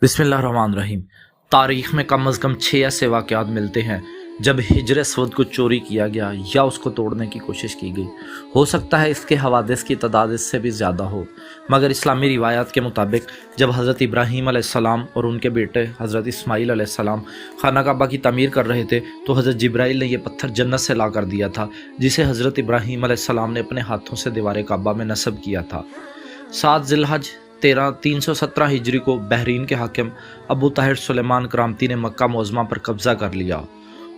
بسم اللہ الرحمن الرحیم۔ تاریخ میں کم از کم 6 ایسے واقعات ملتے ہیں جب حجر اسود کو چوری کیا گیا یا اس کو توڑنے کی کوشش کی گئی۔ ہو سکتا ہے اس کے حوادث کی تعداد اس سے بھی زیادہ ہو، مگر اسلامی روایات کے مطابق جب حضرت ابراہیم علیہ السلام اور ان کے بیٹے حضرت اسماعیل علیہ السلام خانہ کعبہ کی تعمیر کر رہے تھے تو حضرت جبرائیل نے یہ پتھر جنت سے لا کر دیا تھا، جسے حضرت ابراہیم علیہ السلام نے اپنے ہاتھوں سے دیوار کعبہ میں نصب کیا تھا۔ 7 ذی الحج 317 ہجری کو بحرین کے حاکم ابو طاہر سلیمان کرامتی نے مکہ معظمہ پر قبضہ کر لیا۔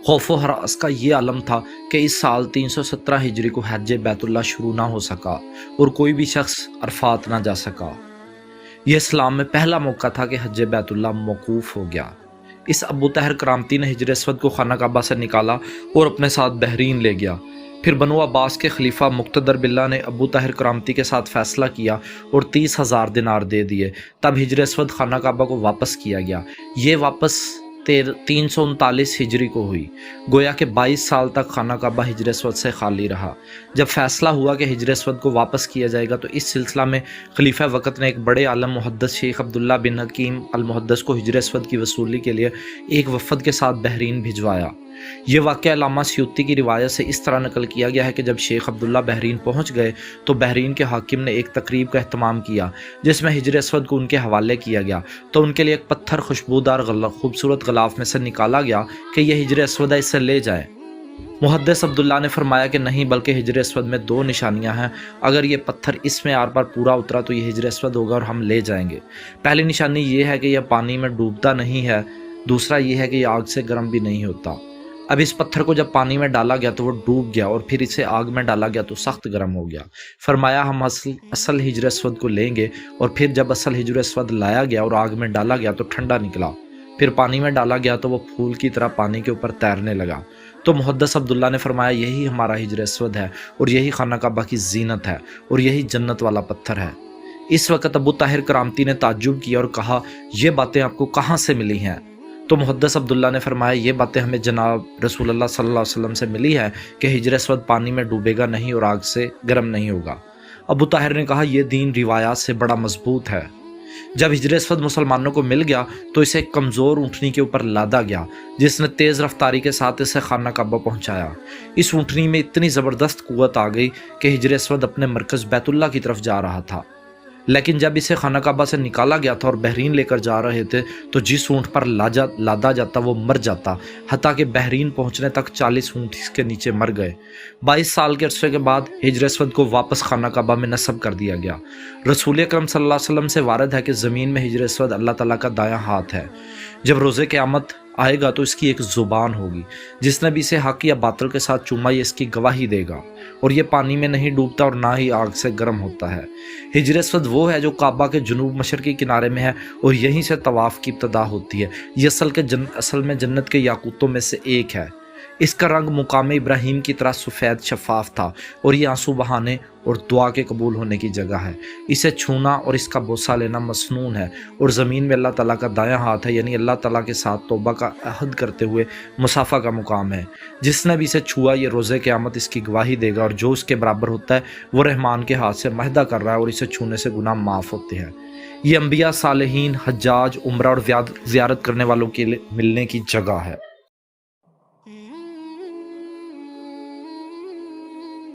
خوف و ہراس کا یہ عالم تھا کہ اس سال 317 ہجری کو حج بیت اللہ شروع نہ ہو سکا اور کوئی بھی شخص عرفات نہ جا سکا۔ یہ اسلام میں پہلا موقع تھا کہ حج بیت اللہ موقوف ہو گیا۔ اس ابو طاہر کرامتی نے حجر اسود کو خانہ کعبہ سے نکالا اور اپنے ساتھ بحرین لے گیا۔ پھر بنو عباس کے خلیفہ مقتدر باللہ نے ابو طاہر کرامتی کے ساتھ فیصلہ کیا اور 30,000 دینار دے دیے، تب حجر اسود خانہ کعبہ کو واپس کیا گیا۔ یہ واپس 339 ہجری کو ہوئی، گویا کہ 22 سال تک خانہ کعبہ حجر اسود سے خالی رہا۔ جب فیصلہ ہوا کہ حجر اسود کو واپس کیا جائے گا تو اس سلسلہ میں خلیفہ وقت نے ایک بڑے عالم محدث شیخ عبداللہ بن حکیم المحدث کو حجر اسود کی وصولی کے لیے ایک وفد کے ساتھ بحرین بھجوایا۔ یہ واقعہ علامہ سیوطی کی روایت سے اس طرح نقل کیا گیا ہے کہ جب شیخ عبداللہ بحرین پہنچ گئے تو بحرین کے حاکم نے ایک تقریب کا اہتمام کیا جس میں حجر اسود کو ان کے حوالے کیا گیا، تو ان کے لیے ایک پتھر خوشبودار خوبصورت غلاف میں سے نکالا گیا کہ یہ حجر اسود ہے، اسے لے جائیں۔ محدث عبداللہ نے فرمایا کہ نہیں، بلکہ حجر اسود میں 2 نشانیاں ہیں، اگر یہ پتھر اس میں آر پار پورا اترا تو یہ حجر اسود ہوگا اور ہم لے جائیں گے۔ پہلی نشانی یہ ہے کہ یہ پانی میں ڈوبتا نہیں ہے، دوسرا یہ ہے کہ یہ آگ سے گرم بھی نہیں ہوتا۔ اب اس پتھر کو جب پانی میں ڈالا گیا تو وہ ڈوب گیا اور پھر اسے آگ میں ڈالا گیا تو سخت گرم ہو گیا۔ فرمایا ہم اصل حجر اسود کو لیں گے، اور پھر جب اصل حجر اسود لایا گیا اور آگ میں ڈالا گیا تو ٹھنڈا نکلا، پھر پانی میں ڈالا گیا تو وہ پھول کی طرح پانی کے اوپر تیرنے لگا۔ تو محدث عبداللہ نے فرمایا یہی ہمارا حجر اسود ہے اور یہی خانہ کعبہ کی زینت ہے اور یہی جنت والا پتھر ہے۔ اس وقت ابو طاہر کرامتی نے تعجب کیا اور کہا یہ باتیں آپ کو کہاں سے ملی ہیں؟ تو محدث عبداللہ نے فرمایا یہ باتیں ہمیں جناب رسول اللہ صلی اللہ علیہ وسلم سے ملی ہے کہ حجر اسود پانی میں ڈوبے گا نہیں اور آگ سے گرم نہیں ہوگا۔ ابو طاہر نے کہا یہ دین روایات سے بڑا مضبوط ہے۔ جب حجر اسود مسلمانوں کو مل گیا تو اسے ایک کمزور اونٹنی کے اوپر لادا گیا جس نے تیز رفتاری کے ساتھ اسے خانہ کعبہ پہنچایا۔ اس اونٹنی میں اتنی زبردست قوت آ گئی کہ حجر اسود اپنے مرکز بیت اللہ کی طرف جا رہا تھا، لیکن جب اسے خانہ کعبہ سے نکالا گیا تھا اور بحرین لے کر جا رہے تھے تو جس اونٹ پر لادا جاتا وہ مر جاتا، حتیٰ کہ بحرین پہنچنے تک 40 اونٹ اس کے نیچے مر گئے۔ 22 سال کے عرصے کے بعد حجر اسود کو واپس خانہ کعبہ میں نصب کر دیا گیا۔ رسول اکرم صلی اللہ علیہ وسلم سے وارد ہے کہ زمین میں حجر اسود اللہ تعالیٰ کا دایاں ہاتھ ہے۔ جب روز قیامت آئے گا تو اس کی ایک زبان ہوگی، جس نے بھی اسے حق یا باطل کے ساتھ چوما یہ اس کی گواہی دے گا، اور یہ پانی میں نہیں ڈوبتا اور نہ ہی آگ سے گرم ہوتا ہے۔ حجر اسود وہ ہے جو کعبہ کے جنوب مشرقی کنارے میں ہے اور یہیں سے طواف کی ابتدا ہوتی ہے۔ یہ اصل میں جنت کے یاقوتوں میں سے ایک ہے۔ اس کا رنگ مقام ابراہیم کی طرح سفید شفاف تھا اور یہ آنسو بہانے اور دعا کے قبول ہونے کی جگہ ہے۔ اسے چھونا اور اس کا بوسہ لینا مسنون ہے، اور زمین میں اللہ تعالیٰ کا دایاں ہاتھ ہے، یعنی اللہ تعالیٰ کے ساتھ توبہ کا عہد کرتے ہوئے مصافحہ کا مقام ہے۔ جس نے بھی اسے چھوا یہ روز قیامت اس کی گواہی دے گا، اور جو اس کے برابر ہوتا ہے وہ رحمان کے ہاتھ سے معاہدہ کر رہا ہے اور اسے چھونے سے گناہ معاف ہوتے ہیں۔ یہ انبیاء، صالحین، حجاج، عمرہ اور زیارت کرنے والوں کے لیے ملنے کی جگہ ہے۔